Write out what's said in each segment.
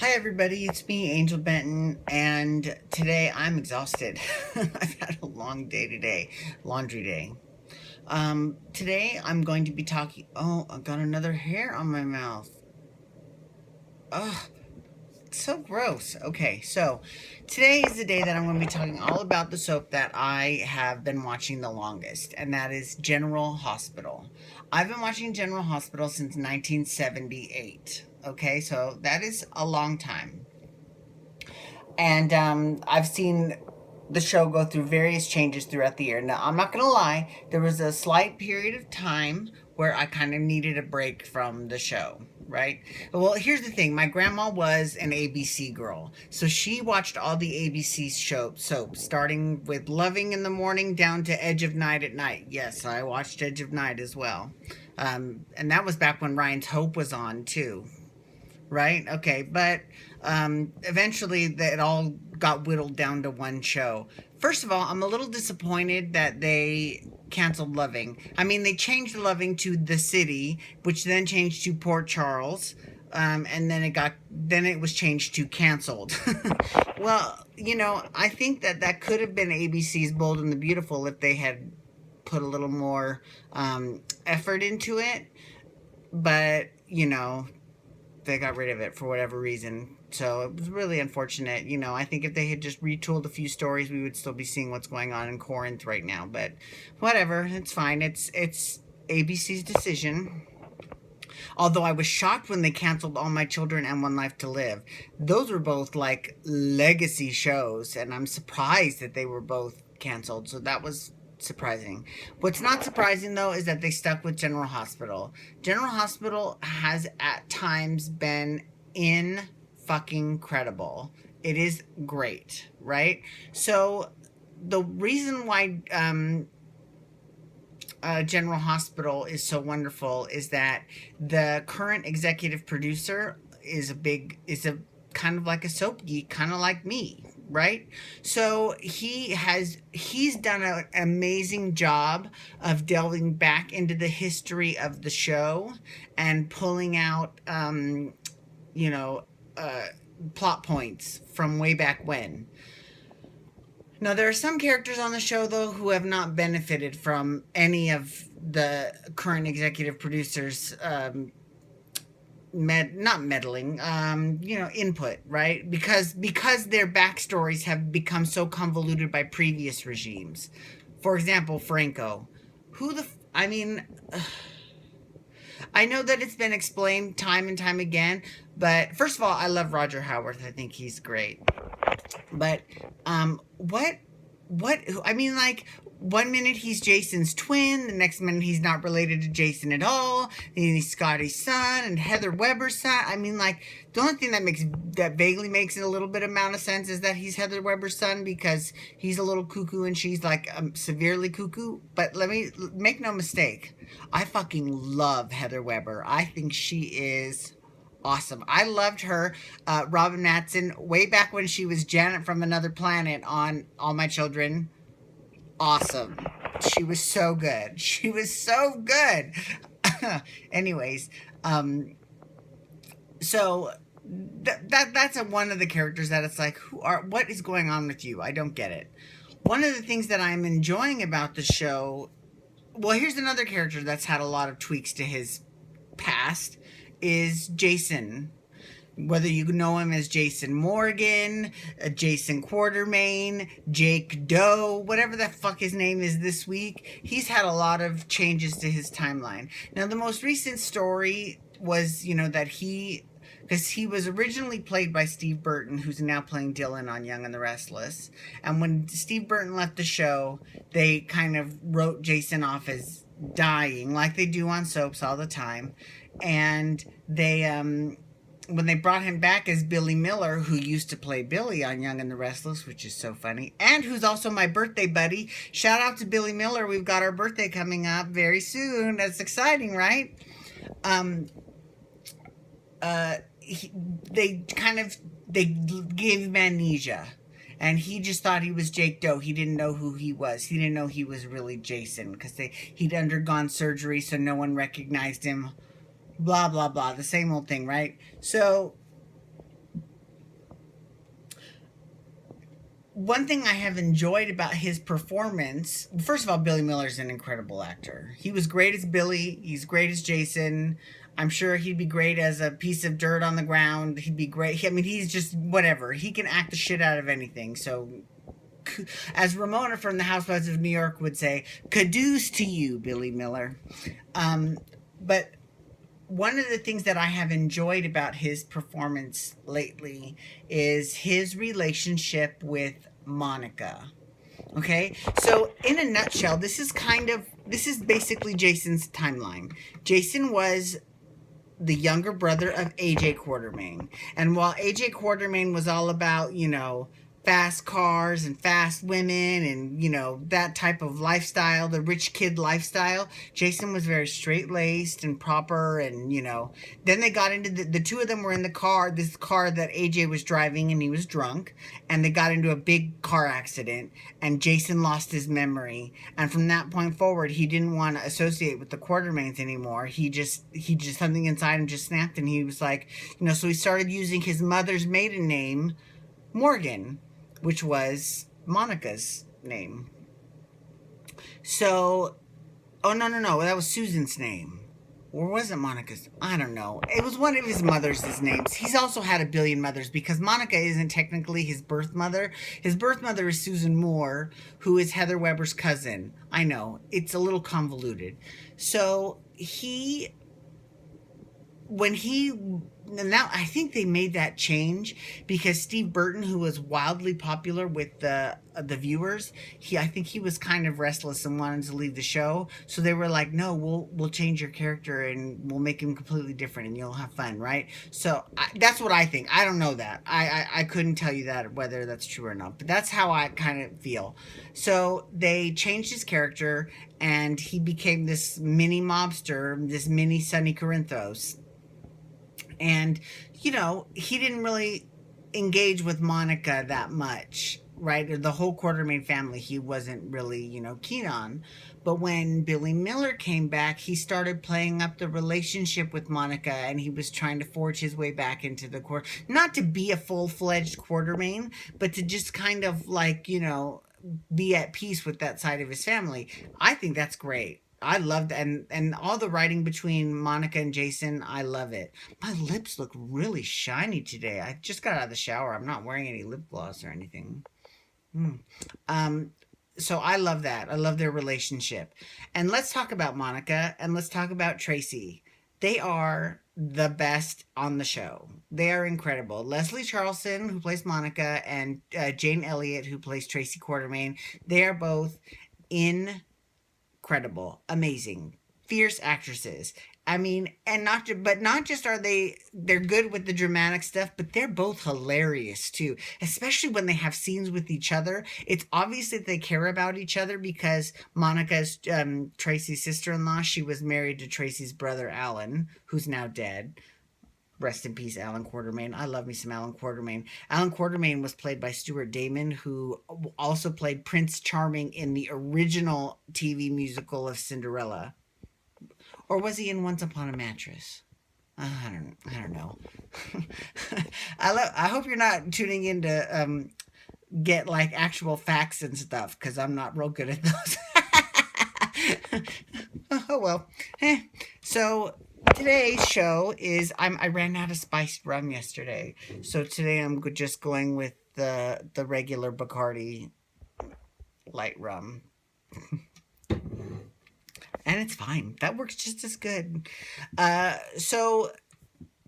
Hi everybody, it's me, Angel Benton, and today I'm exhausted. I've had a long day today, laundry day. Today I'm going to be talking. Oh, I've got another hair on my mouth. Ugh, so gross. Okay, so today is the day that I'm going to be talking all about the soap that I have been watching the longest, and that is General Hospital. I've been watching General Hospital since 1978. Okay, so that is a long time. And I've seen the show go through various changes throughout the year. Now, I'm not going to lie, there was a slight period of time where I kind of needed a break from the show, right? Well, here's the thing. My grandma was an ABC girl. So she watched all the ABC soaps, starting with Loving in the morning down to Edge of Night at night. Yes, I watched Edge of Night as well. And that was back when Ryan's Hope was on, too. Right? Okay, but eventually it all got whittled down to one show. First of all, I'm a little disappointed that they canceled Loving. I mean, they changed Loving to The City, which then changed to Port Charles, and then it was changed to canceled. Well, I think that could have been ABC's Bold and the Beautiful if they had put a little more effort into it, but they got rid of it for whatever reason. So it was really unfortunate. I think if they had just retooled a few stories, we would still be seeing what's going on in Corinth right now. But whatever, it's fine. It's ABC's decision. Although I was shocked when they canceled All My Children and One Life to Live. Those were both like legacy shows, and I'm surprised that they were both canceled. So that was surprising. What's not surprising though is that they stuck with General Hospital. General Hospital has at times been in fucking credible. It is great, right? So the reason why General Hospital is so wonderful is that the current executive producer is a kind of like a soap geek, kind of like me, right? So he's done an amazing job of delving back into the history of the show and pulling out plot points from way back when. Now, there are some characters on the show, though, who have not benefited from any of the current executive producers' not meddling, input, right? Because their backstories have become so convoluted by previous regimes. For example, Franco. I mean, I know that it's been explained time and time again, but first of all, I love Roger Howarth. I think he's great. But I mean, like, one minute he's Jason's twin, the next minute he's not related to Jason at all, then he's Scotty's son and Heather Weber's son. I mean, like, the only thing that vaguely makes it a little bit amount of sense is that he's Heather Weber's son because he's a little cuckoo and she's like severely cuckoo. But let me make no mistake, I fucking love Heather Weber. I think she is awesome. I loved her, Robin Matson, way back when she was Janet from Another Planet on All My Children. Awesome. She was so good. She was so good. Anyways, so that's one of the characters that it's like, what is going on with you? I don't get it. One of the things that I'm enjoying about the show, well, here's another character that's had a lot of tweaks to his past, is Jason. Whether you know him as Jason Morgan, Jason Quartermain, Jake Doe, whatever the fuck his name is this week, he's had a lot of changes to his timeline. Now, the most recent story was, because he was originally played by Steve Burton, who's now playing Dylan on Young and the Restless. And when Steve Burton left the show, they kind of wrote Jason off as dying, like they do on soaps all the time. And when they brought him back as Billy Miller, who used to play Billy on Young and the Restless, which is so funny, and who's also my birthday buddy. Shout out to Billy Miller. We've got our birthday coming up very soon. That's exciting, right? They gave him amnesia. And he just thought he was Jake Doe. He didn't know who he was. He didn't know he was really Jason because he'd undergone surgery, so no one recognized him. Blah, blah, blah. The same old thing, right? So one thing I have enjoyed about his performance, first of all, Billy Miller's an incredible actor. He was great as Billy, he's great as Jason. I'm sure he'd be great as a piece of dirt on the ground. He'd be great. I mean, he's just whatever. He can act the shit out of anything. So, as Ramona from the Housewives of New York would say, "Caduce to you, Billy Miller." But one of the things that I have enjoyed about his performance lately is his relationship with Monica. Okay, so in a nutshell, this is basically Jason's timeline. Jason was the younger brother of AJ Quartermain. And while AJ Quartermain was all about, fast cars and fast women and, that type of lifestyle, the rich kid lifestyle, Jason was very straight laced and proper. And, then they got into the two of them were in this car that AJ was driving, and he was drunk, and they got into a big car accident, and Jason lost his memory. And from that point forward, he didn't want to associate with the Quartermains anymore. He just something inside him just snapped, and he was like, so he started using his mother's maiden name, Morgan, which was Monica's name. So, oh, no, that was Susan's name. Or was it Monica's? I don't know. It was one of his mother's names. He's also had a billion mothers because Monica isn't technically his birth mother. His birth mother is Susan Moore, who is Heather Weber's cousin. I know. It's a little convoluted. So now I think they made that change because Steve Burton, who was wildly popular with the viewers, I think he was kind of restless and wanted to leave the show. So they were like, "No, we'll change your character and we'll make him completely different, and you'll have fun, right?" So that's what I think. I don't know that. I couldn't tell you that whether that's true or not, but that's how I kind of feel. So they changed his character, and he became this mini mobster, this mini Sonny Corinthos. And, he didn't really engage with Monica that much, right? The whole Quartermain family, he wasn't really, keen on. But when Billy Miller came back, he started playing up the relationship with Monica, and he was trying to forge his way back into the court. Not to be a full-fledged Quartermain, but to just kind of be at peace with that side of his family. I think that's great. I loved and all the writing between Monica and Jason, I love it. My lips look really shiny today. I just got out of the shower. I'm not wearing any lip gloss or anything. So I love that. I love their relationship. And let's talk about Monica, and let's talk about Tracy. They are the best on the show. They are incredible. Leslie Charleston, who plays Monica, and Jane Elliott, who plays Tracy Quartermain, they are both incredible, amazing, fierce actresses. I mean, and not just they're good with the dramatic stuff, but they're both hilarious too, especially when they have scenes with each other. It's obvious that they care about each other because Monica's Tracy's sister-in-law. She was married to Tracy's brother, Alan, who's now dead. Rest in peace, Alan Quartermain. I love me some Alan Quartermain. Alan Quartermain was played by Stuart Damon, who also played Prince Charming in the original TV musical of Cinderella. Or was he in Once Upon a Mattress? I don't know. I hope you're not tuning in to get actual facts and stuff, because I'm not real good at those. Oh well. So today's show is I ran out of spiced rum yesterday, so today I'm just going with the regular Bacardi light rum. And it's fine. That works just as good. So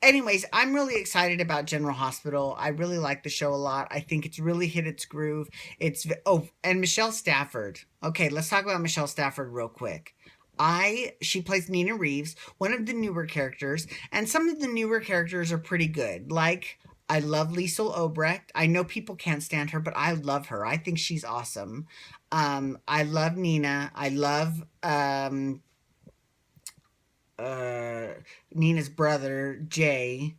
anyways, I'm really excited about General Hospital. I really like the show a lot. I think it's really hit its groove. And Michelle Stafford. Okay, let's talk about Michelle Stafford real quick. She plays Nina Reeves, one of the newer characters, and some of the newer characters are pretty good. I love Liesl Obrecht. I know people can't stand her, but I love her. I think she's awesome. I love Nina. I love Nina's brother, Jay.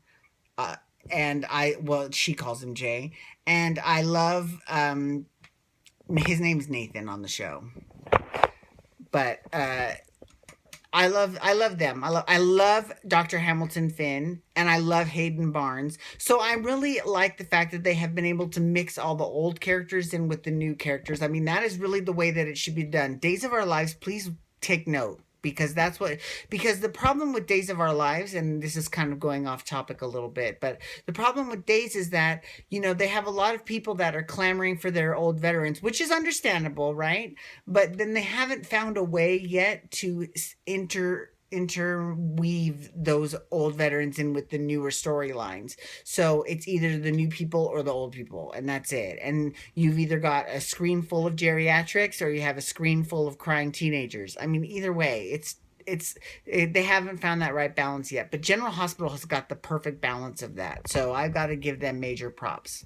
She calls him Jay. And I love, his name's Nathan on the show. But I love them. I love Dr. Hamilton Finn and I love Hayden Barnes. So I really like the fact that they have been able to mix all the old characters in with the new characters. I mean, that is really the way that it should be done. Days of Our Lives, please take note, because because the problem with Days of Our Lives, and this is kind of going off topic a little bit, but the problem with Days is that, they have a lot of people that are clamoring for their old veterans, which is understandable, right? But then they haven't found a way yet to interweave those old veterans in with the newer storylines. So it's either the new people or the old people, and that's it. And you've either got a screen full of geriatrics or you have a screen full of crying teenagers. I mean, either way, they haven't found that right balance yet. But General Hospital has got the perfect balance of that. So I've got to give them major props.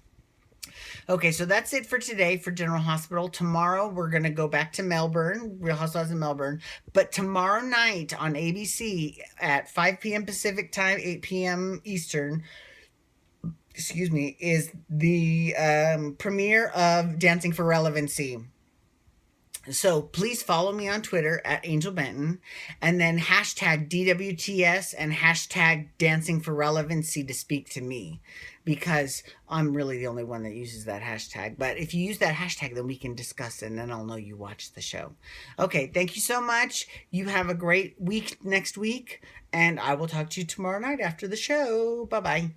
Okay, so that's it for today for General Hospital. Tomorrow we're going to go back to Melbourne, Real Housewives in Melbourne. But tomorrow night on ABC at 5 p.m. Pacific time, 8 p.m. Eastern, excuse me, is the premiere of Dancing for Relevancy. So please follow me on Twitter at Angel Benton, and then hashtag DWTS and hashtag Dancing for Relevancy to speak to me, because I'm really the only one that uses that hashtag. But if you use that hashtag, then we can discuss it, and then I'll know you watched the show. Okay, thank you so much. You have a great week next week, and I will talk to you tomorrow night after the show. Bye-bye.